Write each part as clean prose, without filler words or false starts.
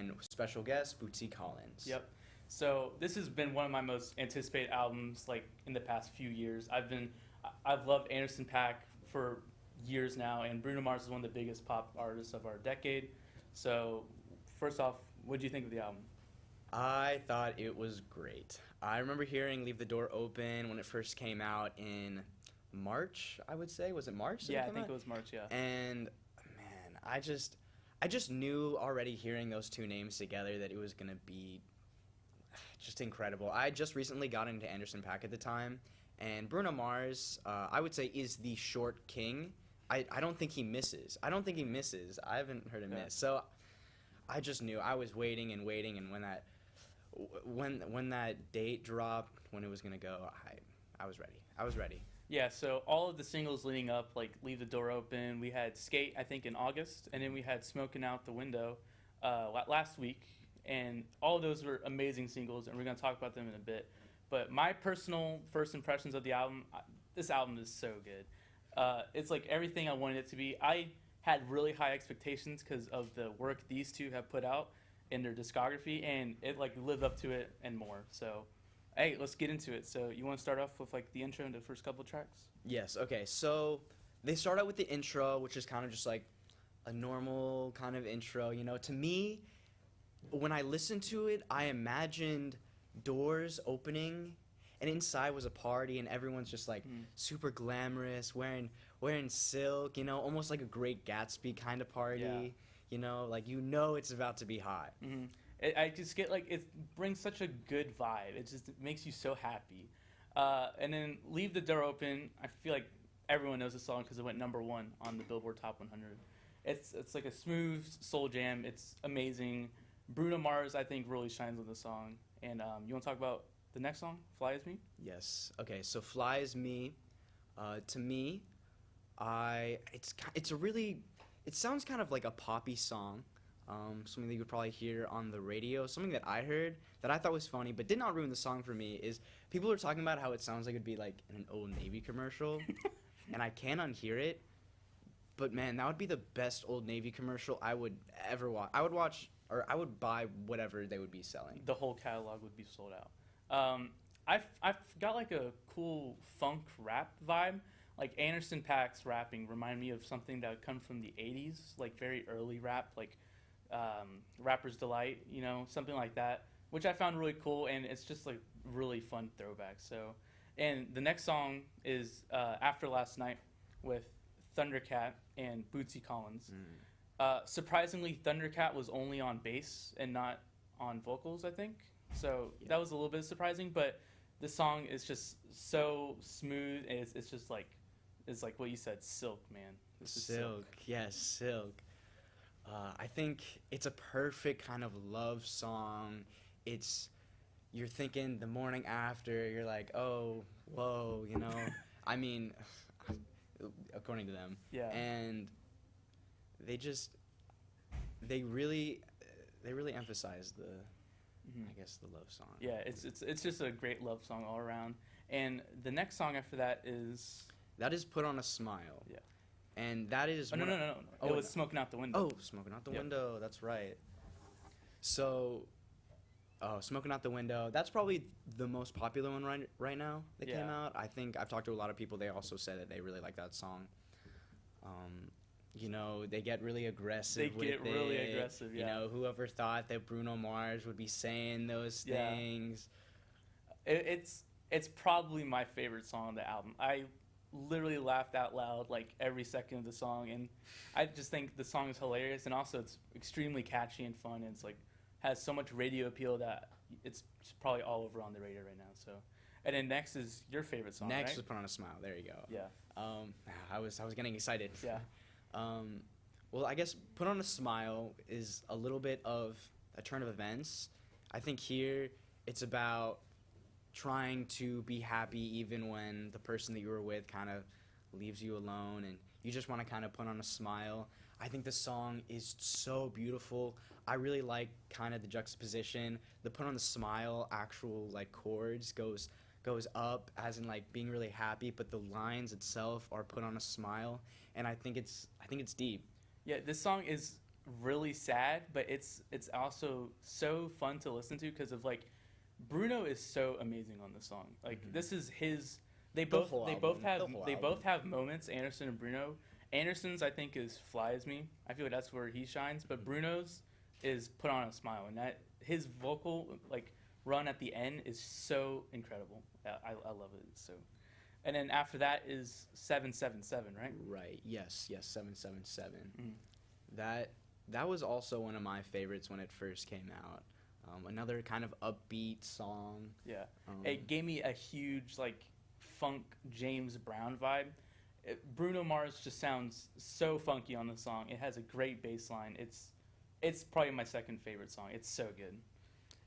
and special guest Bootsy Collins. Yep. So this has been one of my most anticipated albums, like in the past few years. I've loved Anderson .Paak for years now, and Bruno Mars is one of the biggest pop artists of our decade. So first off, what do you think of the album? I thought it was great. I remember hearing "Leave the Door Open" when it first came out in March. I would say, was it March? Yeah, I think it was March. Yeah. And man, I just knew already hearing those two names together that it was gonna be just incredible. I just recently got into Anderson .Paak at the time, and Bruno Mars, I would say, is the short king. I don't think he misses. I haven't heard him miss. So I just knew. I was waiting and waiting, and when that date dropped, when it was gonna go, I was ready. I was ready. Yeah, so all of the singles leading up, like "Leave the Door Open," we had "Skate," I think, in August, and then we had "Smoking Out the Window" last week, and all of those were amazing singles, and we're going to talk about them in a bit. But my personal first impressions of the album, this album is so good. It's like everything I wanted it to be. I had really high expectations because of the work these two have put out in their discography, and it like lived up to it and more. So hey, let's get into it. So you want to start off with like the intro and the first couple tracks? Yes. Okay. So they start out with the intro, which is kind of just like a normal kind of intro. You know, to me, when I listened to it, I imagined doors opening, and inside was a party, and everyone's just like super glamorous, wearing silk. You know, almost like a Great Gatsby kind of party. Yeah. You know, like it's about to be hot. Mm-hmm. I just get like it brings such a good vibe. It makes you so happy. And then "Leave the Door Open." I feel like everyone knows the song because it went #1 on the Billboard Top 100. It's like a smooth soul jam. It's amazing. Bruno Mars, I think, really shines on the song. And you want to talk about the next song, "Fly As Me"? Yes. Okay. So "Fly As Me," to me, it sounds kind of like a poppy song. Something that you would probably hear on the radio. Something that I heard that I thought was funny but did not ruin the song for me is people are talking about how it sounds like it'd be like in an Old Navy commercial, and I can't unhear it. But man, that would be the best Old Navy commercial I would ever watch. I would buy whatever they would be selling. The whole catalog would be sold out. I've got like a cool funk rap vibe. Like Anderson .Paak's rapping remind me of something that would come from the 80s, like very early rap, like Rapper's Delight, you know, something like that, which I found really cool, and it's just like really fun throwback. So, and the next song is After Last Night with Thundercat and Bootsy Collins. Surprisingly, Thundercat was only on bass and not on vocals, I think. So that was a little bit surprising, but the song is just so smooth, and it's just like, it's like what you said, silk, man. Silk, yes, silk. I think it's a perfect kind of love song. You're thinking the morning after, you're like, oh, whoa, you know. I mean, according to them. Yeah. And they really emphasize I guess the love song. Yeah, it's just a great love song all around. And the next song after that is "Put on a Smile." Yeah. And that is... no. It was "Smoking Out the Window." Oh, "Smoking Out the Window." That's right. So, "Smoking Out the Window." That's probably the most popular one right now that came out. I think I've talked to a lot of people. They also said that they really like that song. You know, they get really aggressive with it. Aggressive, yeah. You know, whoever thought that Bruno Mars would be saying those things? It's probably my favorite song on the album. I literally laughed out loud like every second of the song, and I just think the song is hilarious, and also it's extremely catchy and fun, and it's like has so much radio appeal that it's probably all over on the radio right now. So, and then next is your favorite song. Next right? was "Put on a Smile." There you go. Yeah. I was getting excited. Yeah. Well, I guess "Put on a Smile" is a little bit of a turn of events. I think here it's about trying to be happy even when the person that you were with kind of leaves you alone, and you just want to kind of put on a smile. I think the song is so beautiful. I really like kind of the juxtaposition. The "Put on the Smile" actual like chords goes up as in like being really happy, but the lines itself are "Put on a Smile," and I think it's deep. Yeah, this song is really sad, but it's also so fun to listen to because of like Bruno is so amazing on this song. Like this is his. They The both whole they album. both have The whole they album. both have moments. Anderson and Bruno. Anderson's I think is Flies Me. I feel like that's where he shines. But Bruno's is Put on a Smile, and that his vocal like run at the end is so incredible. I love it so. And then after that is 777, right? Right. Yes. Yes. 777. Mhm. That that was also one of my favorites when it first came out. Another kind of upbeat song. Yeah, Um, it gave me a huge like funk James Brown vibe. Bruno Mars just sounds so funky on the song. It has a great bass line. It's probably my second favorite song. It's so good.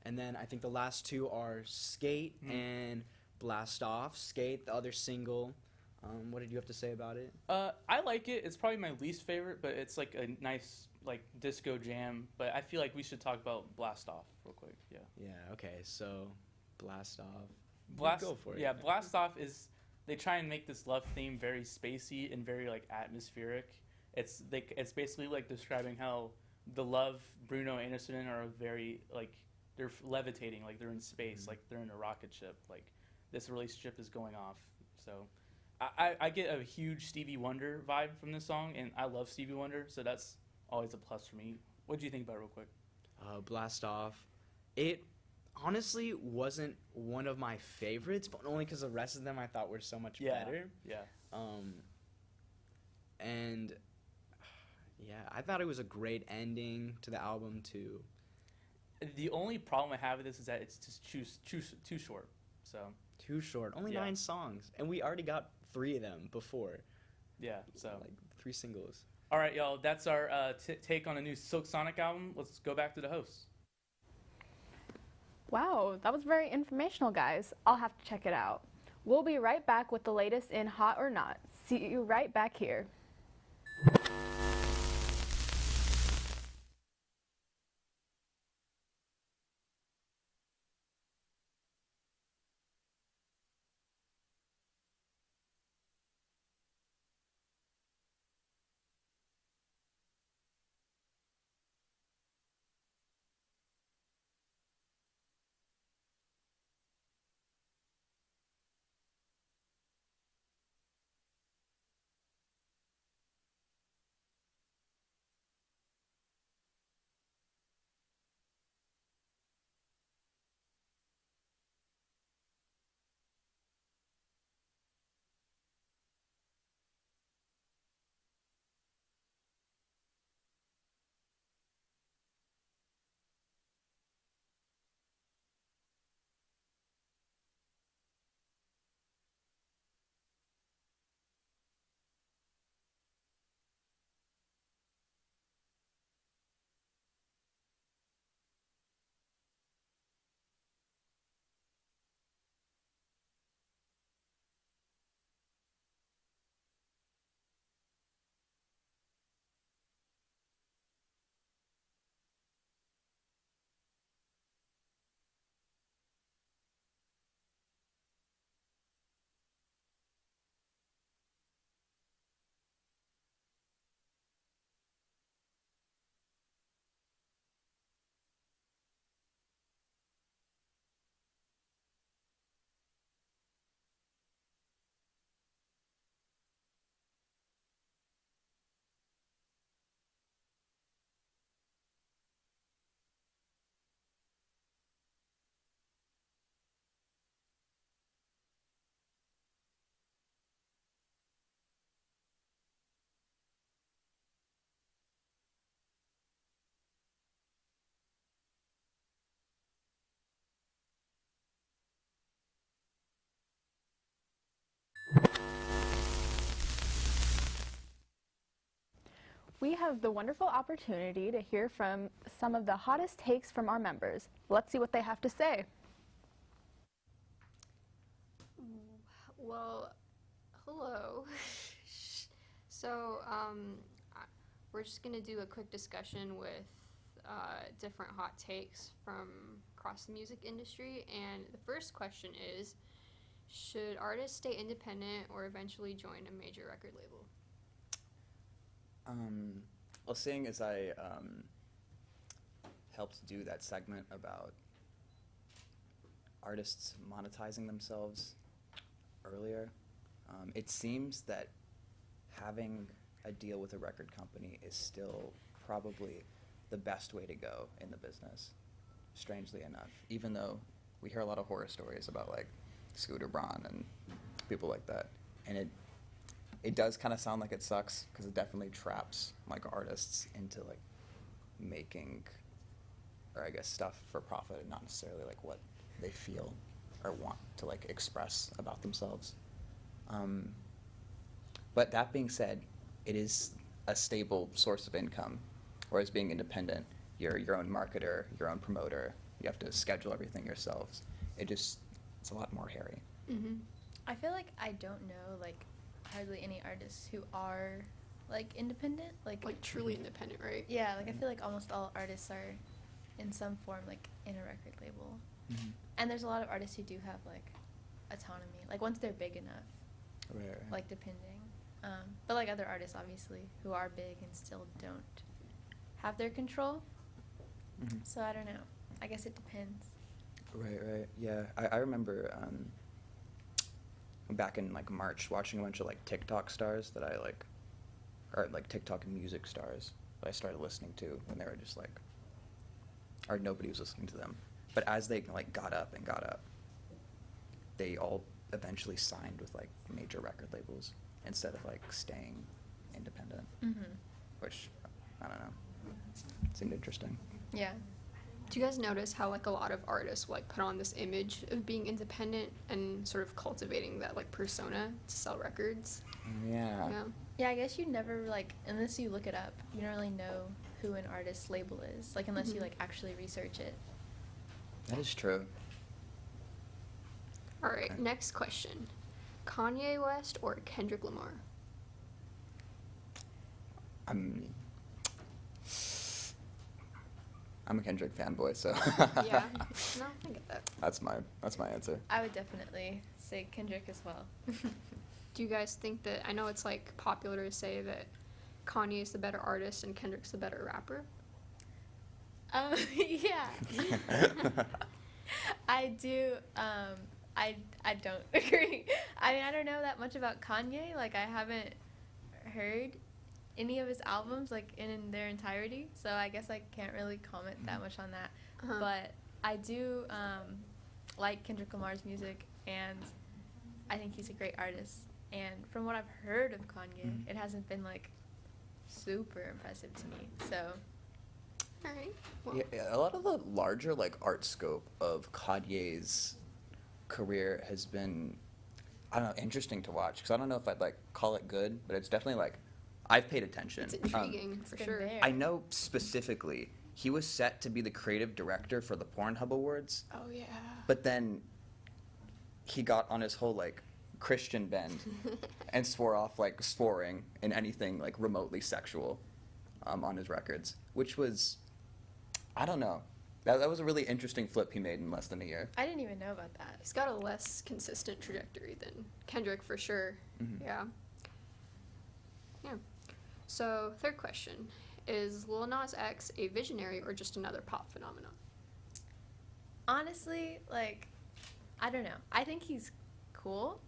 and then I think the last two are Skate and Blast Off. Skate, the other single. What did you have to say about it? I like it. It's probably my least favorite, but it's like a nice like disco jam. But I feel like we should talk about Blast Off real quick. Yeah. Yeah. Okay. So, Blast Off. Blast. Go for it. Yeah, Blast Off is they try and make this love theme very spacey and very like atmospheric. It's basically like describing how the love Bruno and Anderson are very like they're levitating, like they're in space, like they're in a rocket ship, like this relationship is going off. So I get a huge Stevie Wonder vibe from this song, and I love Stevie Wonder, so that's always a plus for me. What do you think about it real quick? Blast Off. It honestly wasn't one of my favorites, but only because the rest of them I thought were so much better. Yeah. And yeah, I thought it was a great ending to the album too. The only problem I have with this is that it's just too short. So Too short. Only Yeah. 9 songs, and we already got 3 of them before. yeah. So Like 3 singles. all right, y'all. That's our take on a new Silk Sonic album. Let's go back to the hosts. Wow, that was very informational, guys. I'll have to check it out. We'll be right back with the latest in Hot or Not. See you right back here. We have the wonderful opportunity to hear from some of the hottest takes from our members. Let's see what they have to say. Well, hello. So, we're just going to do a quick discussion with different hot takes from across the music industry. And the first question is, should artists stay independent or eventually join a major record label? Well, seeing as I helped do that segment about artists monetizing themselves earlier, it seems that having a deal with a record company is still probably the best way to go in the business, strangely enough, even though we hear a lot of horror stories about like Scooter Braun and people like that, and it does kind of sound like it sucks because it definitely traps like artists into like making, or I guess stuff for profit and not necessarily like what they feel or want to like express about themselves. But that being said, it is a stable source of income, whereas being independent, you're your own marketer, your own promoter, you have to schedule everything yourselves. It's a lot more hairy. Mm-hmm. I feel like I don't know like hardly any artists who are like independent, like Truly independent, right? yeah, like I feel like almost all artists are in some form like in a record label. Mm-hmm. And there's a lot of artists who do have like autonomy, like once they're big enough, Right. like depending. But like other artists obviously who are big and still don't have their control. Mm-hmm. So I don't know. I guess it depends. Right. Yeah, I remember back in like March watching a bunch of like TikTok stars that I like, or like TikTok music stars that I started listening to when they were just like, or nobody was listening to them. But as they like got up, they all eventually signed with like major record labels instead of like staying independent, Mm-hmm. which I don't know, seemed interesting. Yeah. Do you guys notice how like a lot of artists like put on this image of being independent and sort of cultivating that like persona to sell records? Yeah. Yeah. Yeah, I guess you never like unless you look it up, you don't really know who an artist's label is. Like unless you Mhm. like actually research it. That is true. All right, Okay. next question. Kanye West or Kendrick Lamar? I'm a Kendrick fanboy, so Yeah. No, I get that. that's my answer. I would definitely say Kendrick as well. Do you guys think that, I know it's like popular to say that Kanye is the better artist and Kendrick's the better rapper? Yeah. I do. I don't agree. I mean, I don't know that much about Kanye. Like, I haven't heard any of his albums like in their entirety, so I guess I can't really comment that much on that. Uh-huh. But I do like Kendrick Lamar's music, and I think he's a great artist. And from what I've heard of Kanye, Mhm. it hasn't been like super impressive to me. So All right. Well, Yeah, a lot of the larger like art scope of Kanye's career has been, I don't know, interesting to watch, because I don't know if I'd like call it good, but it's definitely like I've paid attention. it's intriguing it's for been sure. there. I know specifically he was set to be the creative director for the Pornhub Awards, Oh, yeah. but then he got on his whole like Christian bend and swore off like swearing in anything like remotely sexual on his records, which was, I don't know. That was a really interesting flip he made in less than a year. I didn't even know about that. He's got a less consistent trajectory than Kendrick for sure. Mhm. Yeah. Yeah. So, third question. Is Lil Nas X a visionary or just another pop phenomenon? Honestly, like, I don't know. I think he's cool,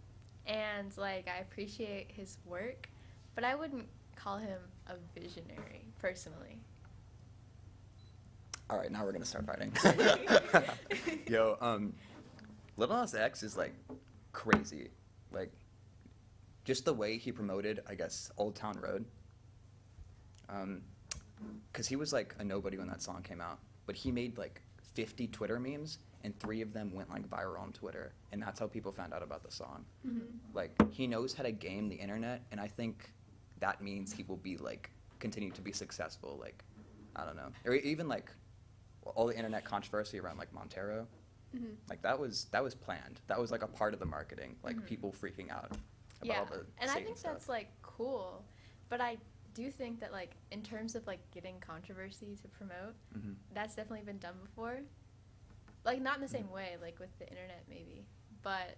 and like I appreciate his work, but I wouldn't call him a visionary personally. All right, now we're gonna start fighting. Yo, Lil Nas X is like crazy. Like, just the way he promoted, I guess, Old Town Road. Cause he was like a nobody when that song came out, but he made like 50 Twitter memes, and 3 of them went like viral on Twitter, and that's how people found out about the song. Mm-hmm. Like, he knows how to game the internet, and I think that means he will be like continue to be successful. Like, I don't know, or even like all the internet controversy around like Montero, Mm-hmm. like that was planned. That was like a part of the marketing, like Mhm. people freaking out about Yeah, all the and I Satan think stuff. that's like cool, but I do think that like in terms of like getting controversy to promote, Mhm. that's definitely been done before. Like not in the same way, like with the internet maybe, but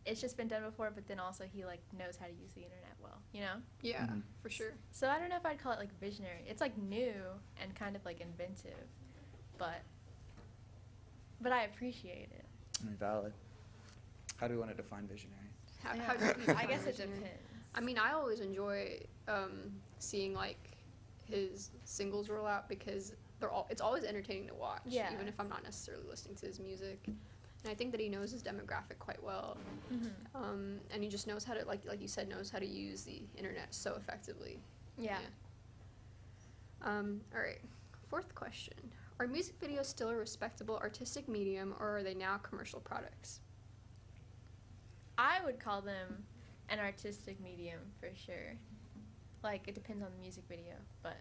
it's just been done before, but then also he like knows how to use the internet well, you know? Yeah, Mhm. for sure. So I don't know if I'd call it like visionary. It's like new and kind of like inventive, but I appreciate it. I mean, valid. How do we want to define visionary? How do you I define guess it visionary? depends. I mean, I always enjoy seeing like his singles roll out because it's always entertaining to watch, Yeah. even if I'm not necessarily listening to his music. And I think that he knows his demographic quite well, and he just knows how to, like you said, knows how to use the internet so effectively. Yeah. All right. Fourth question: are music videos still a respectable artistic medium, or are they now commercial products? I would call them an artistic medium for sure. Like, it depends on the music video, but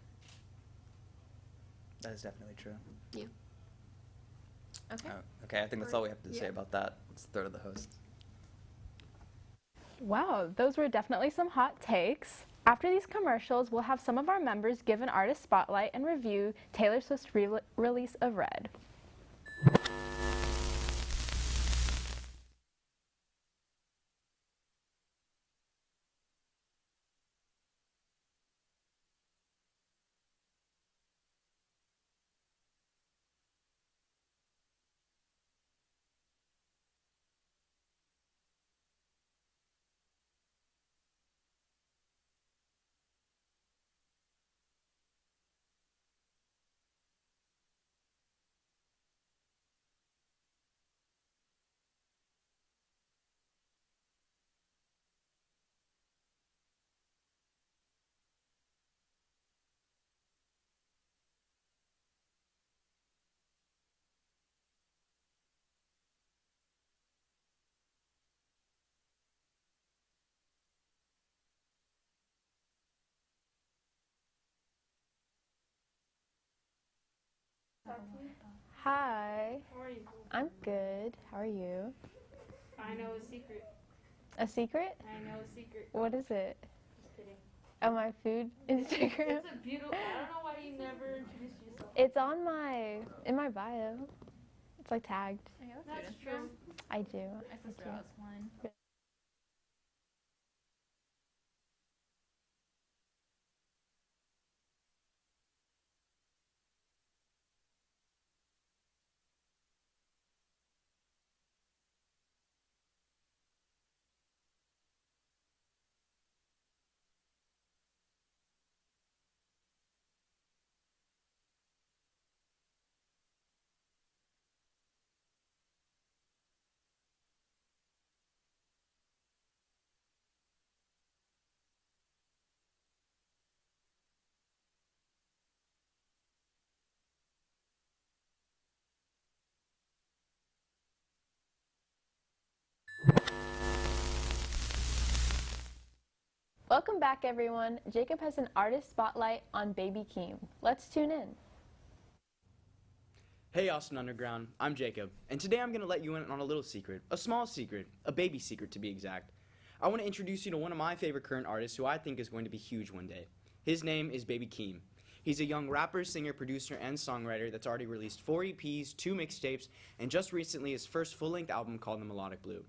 That is definitely true. okay. Okay, I think that's all we have to say Yeah. about that. Let's throw to the host. Wow, those were definitely some hot takes. After these commercials, we'll have some of our members give an artist spotlight and review Taylor Swift's release of Red. Hi. How are you? I'm good. How are you? I know a secret. A secret? I know a secret. What is it? Just kidding. Oh, my food Instagram? It's a beautiful. I don't know why you never introduced yourself. It's on in my bio. It's like tagged. That's true. I do. I Thank thought you. that was one. Welcome back, everyone. Jacob has an artist spotlight on Baby Keem. Let's tune in. Hey Austin Underground, I'm Jacob, and today I'm going to let you in on a little secret, a small secret, a baby secret to be exact. I want to introduce you to one of my favorite current artists who I think is going to be huge one day. His name is Baby Keem. He's a young rapper, singer, producer, and songwriter that's already released 4 EPs, 2 mixtapes, and just recently his first full-length album called The Melodic Blue.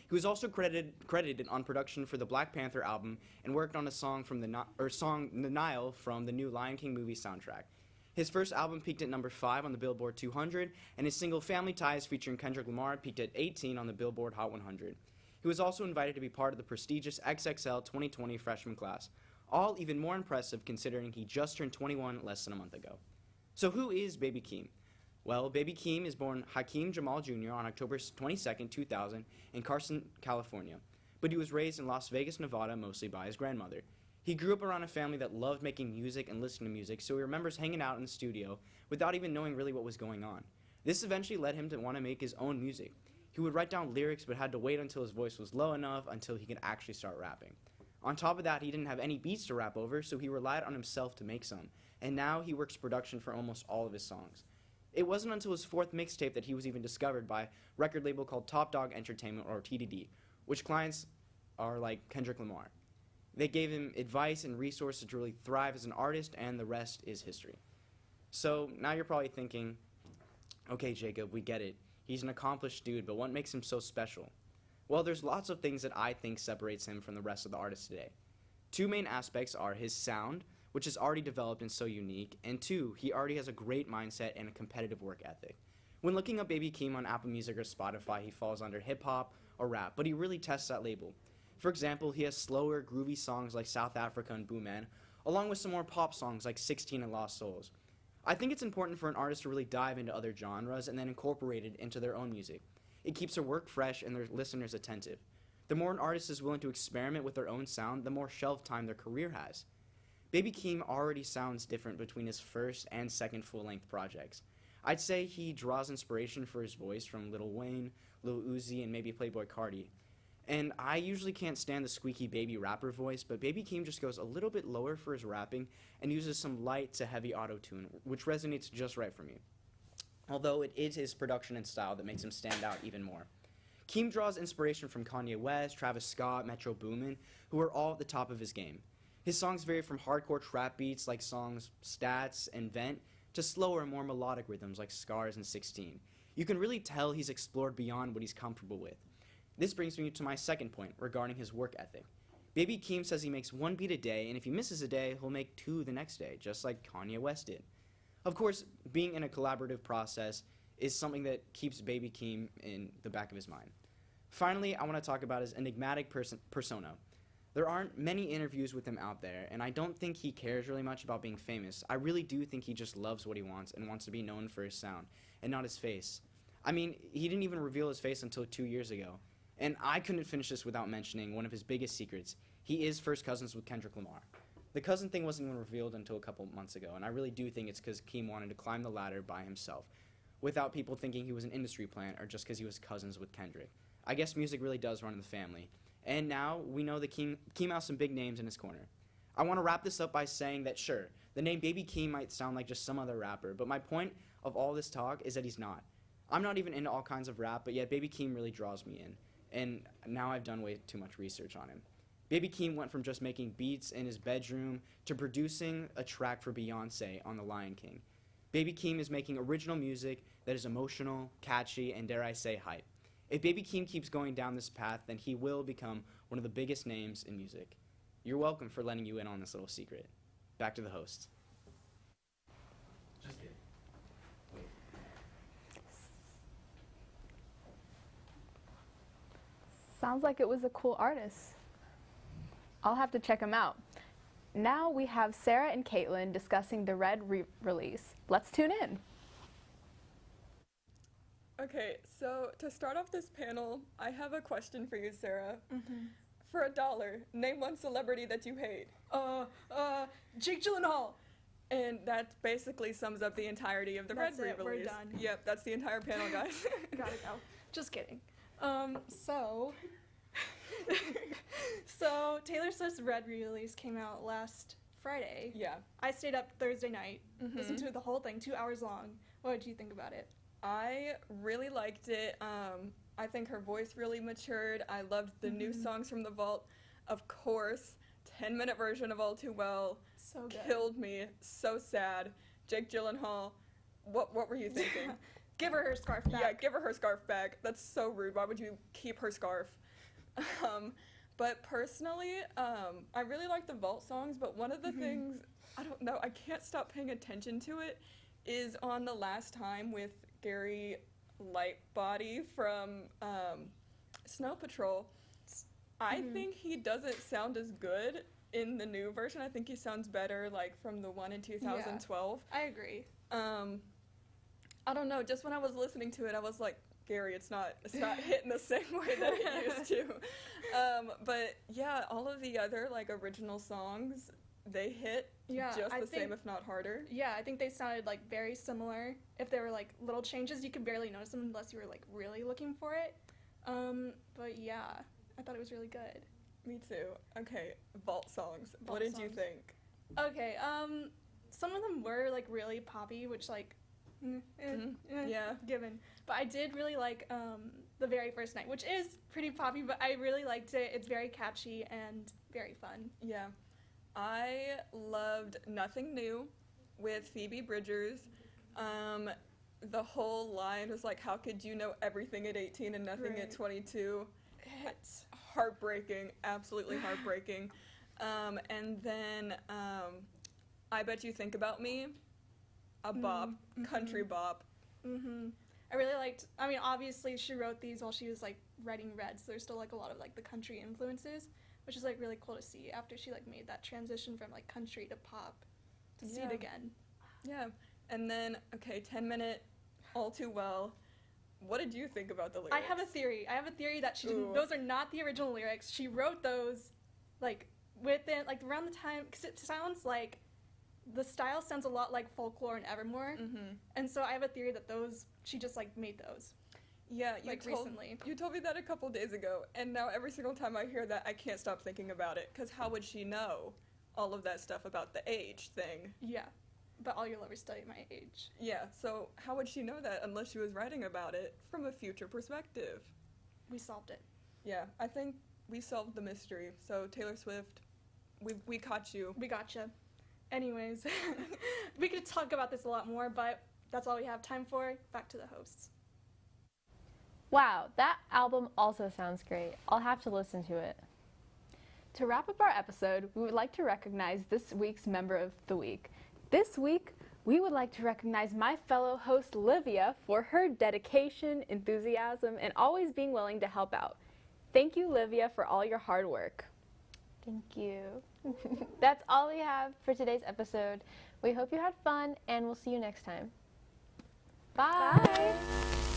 He was also credited on production for the Black Panther album and worked on a song from The Nile from the new Lion King movie soundtrack. His first album peaked at number 5 on the Billboard 200, and his single Family Ties featuring Kendrick Lamar peaked at 18 on the Billboard Hot 100. He was also invited to be part of the prestigious XXL 2020 freshman class, all even more impressive considering he just turned 21 less than a month ago. So who is Baby Keem? Well, Baby Keem is born Hakeem Jamal Jr. on October 22, 2000 in Carson, California, but he was raised in Las Vegas, Nevada, mostly by his grandmother. He grew up around a family that loved making music and listening to music, so he remembers hanging out in the studio without even knowing really what was going on. This eventually led him to want to make his own music. He would write down lyrics but had to wait until his voice was low enough until he could actually start rapping. On top of that, he didn't have any beats to rap over, so he relied on himself to make some, and now he works production for almost all of his songs. It wasn't until his 4th mixtape that he was even discovered by a record label called Top Dog Entertainment, or TDD, which clients are like Kendrick Lamar. They gave him advice and resources to really thrive as an artist, and the rest is history. So now you're probably thinking, okay, Jacob, we get it. He's an accomplished dude, but what makes him so special? Well, there's lots of things that I think separates him from the rest of the artists today. Two main aspects are his sound, which is already developed and so unique, and two, he already has a great mindset and a competitive work ethic. When looking up Baby Keem on Apple Music or Spotify, he falls under hip-hop or rap, but he really tests that label. For example, he has slower, groovy songs like South Africa and Boo Man, along with some more pop songs like 16 and Lost Souls. I think it's important for an artist to really dive into other genres and then incorporate it into their own music. It keeps their work fresh and their listeners attentive. The more an artist is willing to experiment with their own sound, the more shelf time their career has. Baby Keem already sounds different between his first and second full-length projects. I'd say he draws inspiration for his voice from Lil Wayne, Lil Uzi, and maybe Playboi Carti. And I usually can't stand the squeaky baby rapper voice, but Baby Keem just goes a little bit lower for his rapping and uses some light to heavy auto-tune, which resonates just right for me. Although it is his production and style that makes him stand out even more. Keem draws inspiration from Kanye West, Travis Scott, Metro Boomin, who are all at the top of his game. His songs vary from hardcore trap beats like songs Stats and Vent to slower and more melodic rhythms like Scars and 16. You can really tell he's explored beyond what he's comfortable with. This brings me to my second point regarding his work ethic. Baby Keem says he makes one beat a day, and if he misses a day, he'll make two the next day, just like Kanye West did. Of course, being in a collaborative process is something that keeps Baby Keem in the back of his mind. Finally, I want to talk about his enigmatic persona. There aren't many interviews with him out there, and I don't think he cares really much about being famous. I really do think he just loves what he wants and wants to be known for his sound, and not his face. I mean, he didn't even reveal his face until 2 years ago. And I couldn't finish this without mentioning one of his biggest secrets. He is first cousins with Kendrick Lamar. The cousin thing wasn't even revealed until a couple months ago, and I really do think it's because Keem wanted to climb the ladder by himself, without people thinking he was an industry plant or just because he was cousins with Kendrick. I guess music really does run in the family. And now we know that Keem has some big names in his corner. I want to wrap this up by saying that sure, the name Baby Keem might sound like just some other rapper, but my point of all this talk is that he's not. I'm not even into all kinds of rap, but yet Baby Keem really draws me in. And now I've done way too much research on him. Baby Keem went from just making beats in his bedroom to producing a track for Beyonce on The Lion King. Baby Keem is making original music that is emotional, catchy, and dare I say hype. If Baby Keem keeps going down this path, then he will become one of the biggest names in music. You're welcome for letting you in on this little secret. Back to the host. Just kidding. Wait. Sounds like it was a cool artist. I'll have to check him out. Now we have Sarah and Caitlin discussing the Red release. Let's tune in. Okay, so to start off this panel, I have a question for you, Sarah. For $1, name one celebrity that you hate. Jake Gyllenhaal. And that basically sums up the entirety of the That's Red it, we're re-release. done. Yep, that's the entire panel, guys. Gotta go. Just kidding. So Taylor Swift's Red re-release came out last Friday. Yeah. I stayed up Thursday night, listened to the whole thing, 2 hours long. What did you think about it? I really liked it. I think her voice really matured. I loved the new songs from the vault. Of course, 10-minute version of All Too Well. So good. Killed me. So sad. Jake Gyllenhaal, what were you thinking? Give her scarf back. Yeah, give her her scarf back. That's so rude. Why would you keep her scarf? But personally, I really like the vault songs, but one of the things, I don't know, I can't stop paying attention to it, is on The Last Time with Gary Lightbody from Snow Patrol. I think he doesn't sound as good in the new version. I think he sounds better like from the one in 2012. I agree. I don't know, just when I was listening to it, I was like, Gary, it's not hitting the same way that it used to. But yeah, all of the other like original songs, they hit just the same, if not harder. Yeah, I think they sounded like very similar. If there were like little changes, you could barely notice them unless you were like really looking for it. But yeah, I thought it was really good. Me too. Okay, vault songs. What did you think? Okay, some of them were like really poppy, which like, yeah, given. But I did really like The Very First Night, which is pretty poppy, but I really liked it. It's very catchy and very fun. Yeah. I loved Nothing New with Phoebe Bridgers. The whole line was like, how could you know everything at 18 and nothing at 22? Heartbreaking, absolutely heartbreaking. And then I Bet You Think About Me, a bop, country bop. I really liked, I mean, obviously she wrote these while she was like writing Red, so there's still like a lot of like the country influences, which is like really cool to see after she like made that transition from like country to pop, to see it again. Yeah. And then, okay, 10-minute, All Too Well. What did you think about the lyrics? I have a theory that she didn't, those are not the original lyrics. She wrote those like within, like around the time, because it sounds like, the style sounds a lot like Folklore and Evermore, and so I have a theory that those, she just like made those. Yeah, recently. You told me that a couple days ago, and now every single time I hear that, I can't stop thinking about it, because how would she know all of that stuff about the age thing? Yeah, but all your lovers study my age. Yeah, so how would she know that unless she was writing about it from a future perspective? We solved it. Yeah, I think we solved the mystery. So Taylor Swift, we caught you. We gotcha. Anyways, we could talk about this a lot more, but that's all we have time for. Back to the hosts. Wow, that album also sounds great. I'll have to listen to it. To wrap up our episode, we would like to recognize this week's Member of the Week. This week, we would like to recognize my fellow host, Livia, for her dedication, enthusiasm, and always being willing to help out. Thank you, Livia, for all your hard work. Thank you. That's all we have for today's episode. We hope you had fun, and we'll see you next time. Bye. Bye.